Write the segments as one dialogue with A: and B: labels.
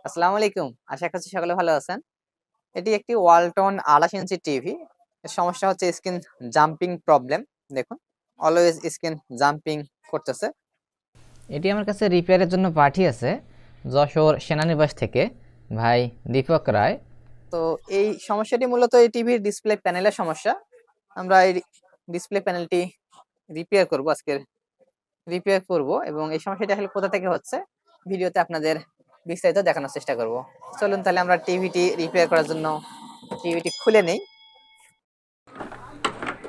A: আসসালামু আলাইকুম। আশা করছি সকলে ভালো আছেন। এটি একটি ওয়ালটন 28 ইঞ্চি টিভি। এর সমস্যা হচ্ছে স্ক্রিন জাম্পিং প্রবলেম। দেখুন, অলওয়েজ স্ক্রিন জাম্পিং করতেছে।
B: এটি আমার কাছে রিপেয়ারের জন্য পাঠিয়েছে যশোর সেনানিবাস থেকে ভাই দীপক রায়।
A: তো এই সমস্যাটি মূলত এই টিভির ডিসপ্লে প্যানেলের সমস্যা। আমরা এই ডিসপ্লে প্যানেলটি রিপেয়ার করব এবং এই সমস্যাটি আসলে কোথা থেকে হচ্ছে ভিডিওতে আপনাদের বিস্তারিত দেখানোর চেষ্টা করব। চলুন তাহলে আমরা টিভিটি রিপেয়ার করার জন্য টিভিটি খুলে নেই।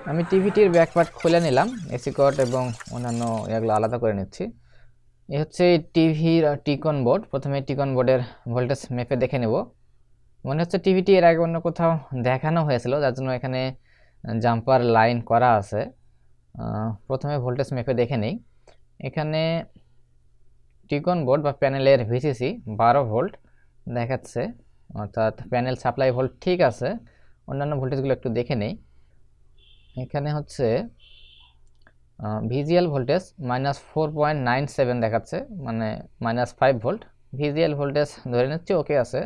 B: আমি টিভিটির ব্যাকপার্ট খুলে নিলাম, এসি কর্ড এবং অন্যান্য এগুলো আলাদা করে নিচ্ছি। এ হচ্ছে টিভির টিকন বোর্ড। প্রথমে টিকন বোর্ডের ভোল্টেজ মেপে দেখে নেব। মনে হচ্ছে টিভিটি এর আগে অন্য কোথাও দেখানো হয়েছিল, যার জন্য এখানে জাম্পার লাইন করা আছে। প্রথমে ভোল্টেজ মেপে দেখে নেই। এখানে টিকন বোর্ড বা প্যানেলের ভিসিসি 12 ভোল্ট দেখাচ্ছে, অর্থাৎ প্যানেল সাপ্লাই ভোল্ট ঠিক আছে। অন্যান্য ভোল্টেজগুলো একটু দেখে নেই। এখানে হচ্ছে ভিজিএল ভোল্টেজ -4.97 দেখাচ্ছে, মানে -5 ভোল্ট। ভিজিএল ভোল্টেজ ধরে নিচ্ছি ওকে আছে।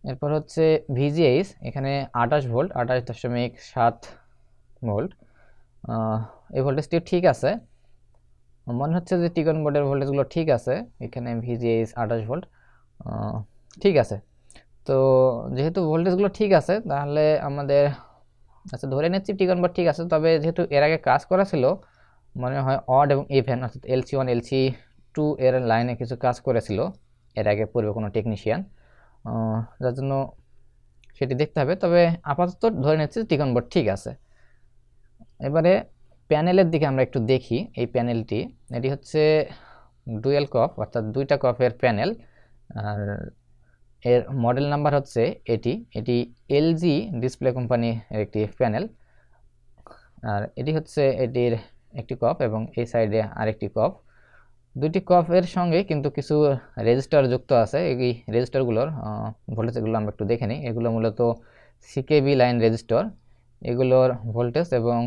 B: এরপর হচ্ছে ভিজিএইচ, এখানে 28 ভোল্ট, 28.7 ভোল্ট। এই ভোল্টেজটি ঠিক আছে। মনে হচ্ছে যে টিকন বোর্ডের ভোল্টেজগুলো ঠিক আছে। এখানে ভিজিএইচ 28 ভোল্ট ঠিক আছে। তো যেহেতু ভোল্টেজগুলো ঠিক আছে, তাহলে আমাদের আচ্ছা ধরে নিচ্ছি টিকন বোর্ড ঠিক আছে। তবে যেহেতু এর আগে কাজ করা ছিল, মনে হয় অড এবং ইভেন অর্থাৎ LC1 LC2 এর লাইনে কিছু কাজ করেছিল এর আগে পূর্বে কোনো টেকনিশিয়ান, যার জন্য সেটি দেখতে হবে। তবে আপাতত ধরে নিচ্ছি টিকন বোর্ড ঠিক আছে। এবারে প্যানেলের দিকে আমরা একটু দেখি। এই প্যানেলটি, এটি হচ্ছে ডুয়েল কপ অর্থাৎ দুইটা কপের প্যানেল, আর এর মডেল নাম্বার হচ্ছে এটি এলজি ডিসপ্লে কোম্পানির একটি প্যানেল। আর এটি হচ্ছে এটির একটি কপ এবং এই সাইডে আরেকটি কপ। দুইটি কপের সঙ্গে কিন্তু কিছু রেজিস্টার যুক্ত আছে। এই রেজিস্টারগুলোর ভোল্টেজগুলো আমরা একটু দেখে নিই। এগুলো মূলত সিকেবি লাইন রেজিস্টার। এগুলোর ভোল্টেজ এবং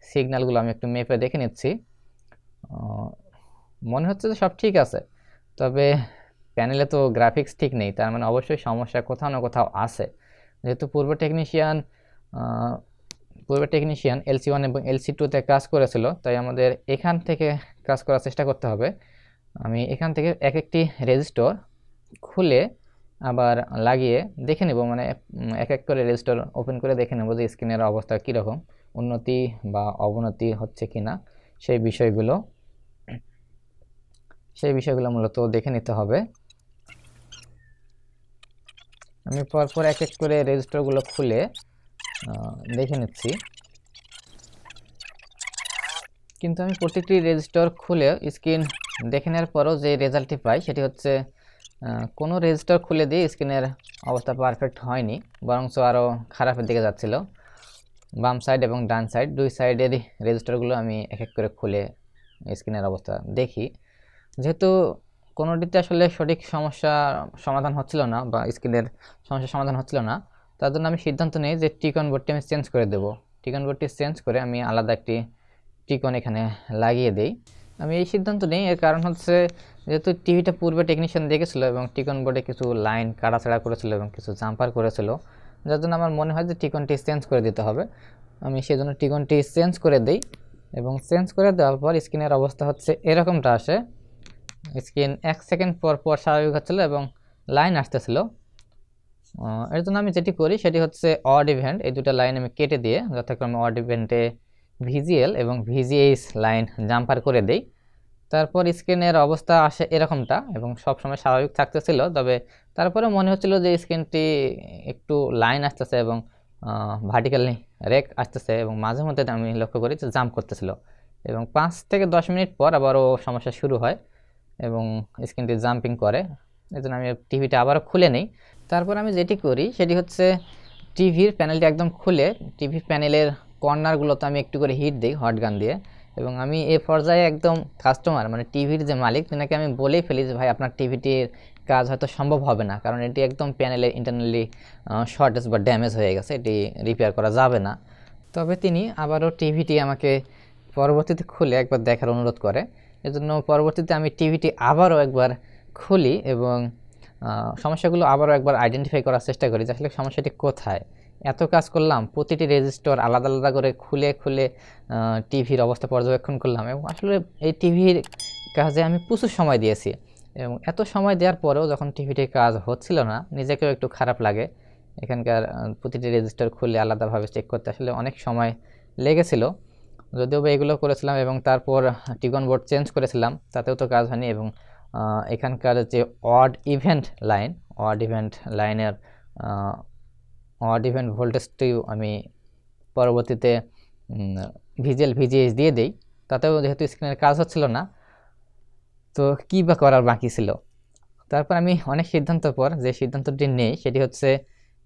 B: সিগন্যালগুলো আমি একটু মেপে দেখে নিচ্ছি। মনে হচ্ছে যে সব ঠিক আছে, তবে প্যানেলে তো গ্রাফিক্স ঠিক নেই, তার মানে অবশ্যই সমস্যা কোথাও না কোথাও আছে। যেহেতু পূর্ব টেকনিশিয়ান LC1 এবং LC2-তে কাজ করেছিল, তাই আমাদের এখান থেকে কাজ করার চেষ্টা করতে হবে। আমি এখান থেকে এক একটি রেজিস্টার খুলে আবার লাগিয়ে দেখে নেব, মানে এক এক করে রেজিস্টার ওপেন করে দেখে নেব যে স্ক্রিনের অবস্থা কীরকম, উন্নতি বা অবনতি হচ্ছে কিনা সেই বিষয়গুলো মূলত দেখে নিতে হবে। আমি পরপর এক এক করে রেজিস্টারগুলো খুলে দেখে নিচ্ছি। কিন্তু আমি প্রতিটি রেজিস্টার খুলে স্ক্রিন দেখে নেওয়ার পরও যে রেজাল্টটি পাই সেটি হচ্ছে কোনো রেজিস্টার খুলে দিয়ে স্ক্রিনের অবস্থা পারফেক্ট হয়নি, বরঞ্চ আরও খারাপের দিকে যাচ্ছিল। বাম সাইড এবং ডান সাইড দুই সাইডেরই রেজিস্টারগুলো আমি এক এক করে খুলে স্ক্রিনের অবস্থা দেখি। যেহেতু কোনোটিতে আসলে সঠিক সমাধান হচ্ছিল না বা স্ক্রিনের সমস্যার সমাধান হচ্ছিল না, তার জন্য আমি সিদ্ধান্ত নিই যে টিকন বোর্ডটি আমি চেঞ্জ করে দেবো। টিকন বোর্ডটি চেঞ্জ করে আমি আলাদা একটি টিকন এখানে লাগিয়ে দেই। আমি এই সিদ্ধান্ত নিই, এর কারণ হচ্ছে যেহেতু টিভিটা পূর্বে টেকনিশিয়ান দেখেছিল এবং টিকন বোর্ডে কিছু লাইন কাটাছাড়া করেছিল এবং কিছু জাম্পার করেছিল, যার জন্য আমার মনে হয় যে টিকনটি চেঞ্জ করে দিতে হবে। আমি সেই জন্য টিকনটি চেঞ্জ করে দিই এবং চেঞ্জ করে দেওয়ার পর স্ক্রিনের অবস্থা হচ্ছে এরকমটা আসে। স্ক্রিন 1 সেকেন্ড পর পর স্বাভাবিক হচ্ছিল এবং লাইন আসতেছিল। এর জন্য আমি যেটি করি সেটি হচ্ছে অড ইভেন্ট, এই দুটো লাইন আমি কেটে দিয়ে যথাক্রমে অড ইভেন্টে ভিজিএল এবং ভিজিএইচ লাইন জাম্পার করে দেই। তারপর স্ক্রিনের অবস্থা আসে এরকমটা এবং সবসময় স্বাভাবিক থাকতেছিল। তবে তারপরে মনে হচ্ছিল যে স্ক্রিনটি একটু লাইন আসতেছে এবং ভার্টিক্যালি রেক আসতেছে এবং মাঝে মধ্যে আমি লক্ষ্য করি যে জাম্প করতেছিল এবং 5 থেকে 10 মিনিট পর আবারও সমস্যা শুরু হয় এবং স্ক্রিনটি জাম্পিং করে। এই জন্য আমি টিভিটা আবারও খুলে নিই। তারপর আমি যেটি করি সেটি হচ্ছে টিভির প্যানেলটি একদম খুলে টিভির প্যানেলের কর্নারগুলোতে আমি একটু করে হিট দিই হট গান দিয়ে এবং আমি এই পর্যায়ে একদম কাস্টমার মানে টিভির যে মালিক তেনাকে আমি বলেই ফেলি যে ভাই আপনার টিভিটির কাজ হয়তো সম্ভব হবে না, কারণ এটি একদম প্যানেলে ইন্টারনালি শর্টেজ বা ড্যামেজ হয়ে গেছে, এটি রিপেয়ার করা যাবে না। তবে তিনি আবারও টিভিটি আমাকে পরবর্তীতে খুলে একবার দেখার অনুরোধ করে। এজন্য পরবর্তীতে আমি টিভিটি আবারও একবার খুলি এবং সমস্যাগুলো আবারও একবার আইডেন্টিফাই করার চেষ্টা করি যে আসলে সমস্যাটি কোথায়। এত কাজ করলাম, প্রতিটি রেজিস্টর আলাদা আলাদা করে খুলে খুলে টিভির অবস্থা পর্যবেক্ষণ করলাম, এবং আসলে এই টিভির কাজে আমি প্রচুর সময় দিয়েছি, এবং এত সময় দেওয়ার পরেও যখন টিভিটির কাজ হচ্ছিল না, নিজেকেও একটু খারাপ লাগে। এখানকার প্রতিটি রেজিস্টার খুলে আলাদাভাবে চেক করতে আসলে অনেক সময় লেগেছিল, যদিও বা এগুলো করেছিলাম, এবং তারপর টিকন বোর্ড চেঞ্জ করেছিলাম, তাতেও তো কাজ হয়নি। এবং এখানকার যে অড ইভেন্ট লাইনের অড ইভেন্ট ভোল্টেজটিও আমি পরবর্তীতে ভিজিএস দিয়ে দেই, তাতেও যেহেতু স্ক্রিনের কাজ হচ্ছিল না, তো কী বা করার বাকি ছিল। তারপর আমি অনেক সিদ্ধান্তের পর যে সিদ্ধান্তটি নেই সেটি হচ্ছে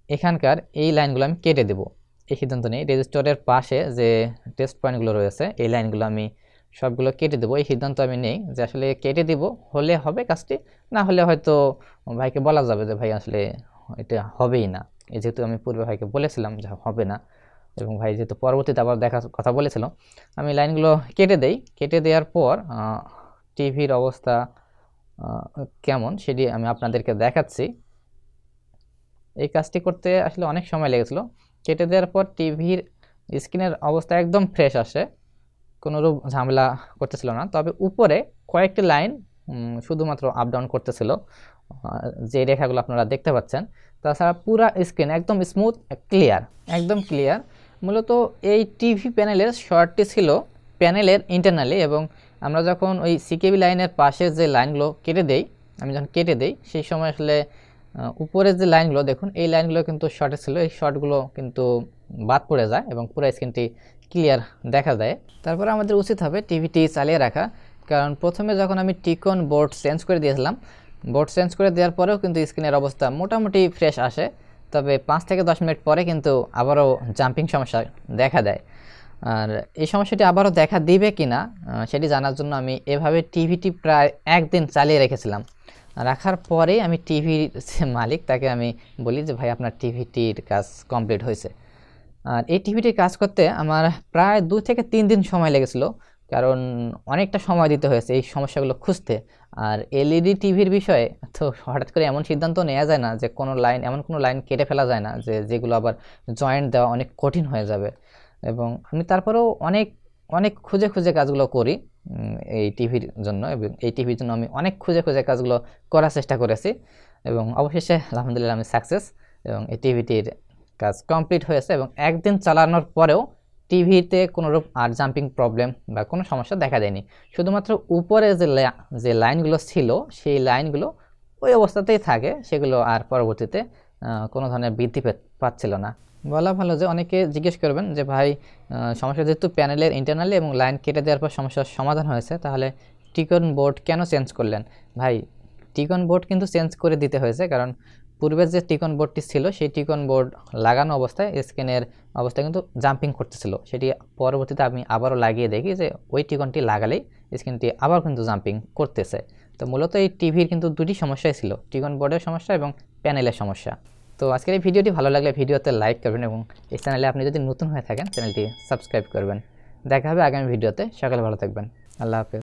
B: এখানকার এই লাইনগুলো আমি কেটে দেব। এই সিদ্ধান্ত নেই, রেজিস্টরের পাশে যে টেস্ট পয়েন্টগুলো রয়েছে এই লাইনগুলো আমি সবগুলো কেটে দেবো। এই সিদ্ধান্ত আমি নেই যে আসলে কেটে দিব, হলে হবে কাজটি, না হলে হয়তো ভাইকে বলা যাবে যে ভাই আসলে এটা হবেই না, এই যেহেতু আমি পূর্বে ভাইকে বলেছিলাম যে হবে না, এবং ভাই যেহেতু পরবর্তীতে আবার দেখার কথা বলেছিল, আমি লাইনগুলো কেটে দেই। কেটে দেওয়ার পর টিভির অবস্থা কেমন সেটি আমি আপনাদেরকে দেখাচ্ছি। এই কাজটি করতে আসলে অনেক সময় লেগেছিল। কেটে দেওয়ার পর টিভির স্ক্রিনের অবস্থা একদম ফ্রেশ আসে, কোনোরূপ ঝামেলা করতেছিল না, তবে উপরে কয়েকটি লাইন শুধুমাত্র আপ ডাউন করতেছিল, যে রেখাগুলো আপনারা দেখতে পাচ্ছেন। তাছাড়া পুরা স্ক্রিন একদম স্মুথ একদম ক্লিয়ার। মূলত এই টিভি প্যানেলের শর্টটি ছিল প্যানেলের ইন্টারনালি, এবং আমরা যখন ওই সিকেবি লাইনের পাশে যে লাইনগুলো আমি যখন কেটে দেই সেই সময় আসলে উপরের যে লাইনগুলো দেখুন, এই লাইনগুলো কিন্তু শর্টে ছিল, এই শর্টগুলো কিন্তু বাদ পড়ে যায় এবং পুরো স্ক্রিনটি ক্লিয়ার দেখা যায়। তারপরে আমাদের উচিত হবে টিভিটি চালিয়ে রাখা, কারণ প্রথমে যখন আমি টিকন বোর্ড চেঞ্জ করে দিয়েছিলাম, বোর্ড চেঞ্জ করে দেওয়ার পরেও কিন্তু স্ক্রিনের অবস্থা মোটামুটি ফ্রেশ আসে, তবে 5 থেকে 10 মিনিট পরে কিন্তু আবারও জাম্পিং সমস্যা দেখা দেয়। আর এই সমস্যাটি আবারও দেখা দিবে কিনা সেটি জানার জন্য আমি এভাবে টিভিটি প্রায় একদিন চালিয়ে রেখেছিলাম। রাখার পরে আমি টিভির যে মালিক তাকে আমি বলি যে ভাই আপনার টিভিটির কাজ কমপ্লিট হয়েছে। আর এই টিভিটির কাজ করতে আমার প্রায় 2 থেকে 3 দিন সময় লেগেছিল, কারণ অনেকটা সময় দিতে হয়েছে এই সমস্যাগুলো খুঁজতে। আর এলইডি টিভির বিষয়ে তো হঠাৎ করে এমন সিদ্ধান্ত নেওয়া যায় না যে এমন কোনো লাইন কেটে ফেলা যায় না যেগুলো আবার জয়েন্ট দেওয়া অনেক কঠিন হয়ে যাবে। এবং আমি তারপরেও অনেক অনেক খুঁজে খুঁজে কাজগুলো করি এই টিভির জন্য, এবং এই টিভির জন্য আমি অনেক খুঁজে খুঁজে কাজগুলো করার চেষ্টা করেছি, এবং অবশেষে আলহামদুলিল্লাহ আমি সাকসেস, এবং এই টিভিটির কাজ কমপ্লিট হয়েছে। এবং একদিন চালানোর পরেও টিভিতে কোনোরূপ আর জাম্পিং প্রবলেম বা কোনো সমস্যা দেখা দেয়নি, শুধুমাত্র উপরে যে লাইনগুলো ছিল সেই লাইনগুলো ওই অবস্থাতেই থাকে, সেগুলো আর পরবর্তীতে কোনো ধরনের বৃদ্ধি পাচ্ছিল না। বলা ভালো যে অনেকে জিজ্ঞেস করবেন যে ভাই সমস্যা যেহেতু প্যানেলের ইন্টারনালি এবং লাইন কেটে দেওয়ার পর সমস্যার সমাধান হয়েছে, তাহলে টিকন বোর্ড কেন চেঞ্জ করলেন? ভাই টিকন বোর্ড কিন্তু চেঞ্জ করে দিতে হয়েছে, কারণ পূর্বের যে টিকন বোর্ডটি ছিল সেই টিকন বোর্ড লাগানো অবস্থায় স্ক্রিনের অবস্থা কিন্তু জাম্পিং করতেছিল, সেটি পরবর্তীতে আমি আবারও লাগিয়ে দেখি যে ওই টিকনটি লাগালেই স্ক্রিনটি আবার কিন্তু জাম্পিং করতেছে। তো মূলত এই টিভির কিন্তু দুটি সমস্যাই ছিল, টিকন বোর্ডের সমস্যা এবং প্যানেলের সমস্যা। তো আজকের এই ভিডিওটি ভালো লাগলে ভিডিওতে লাইক করবেন, এবং এই চ্যানেলে আপনি যদি নতুন হয়ে থাকেন চ্যানেলটি সাবস্ক্রাইব করবেন। দেখা হবে আগামী ভিডিওতে। সকালে ভালো থাকবেন। আল্লাহ হাফেজ।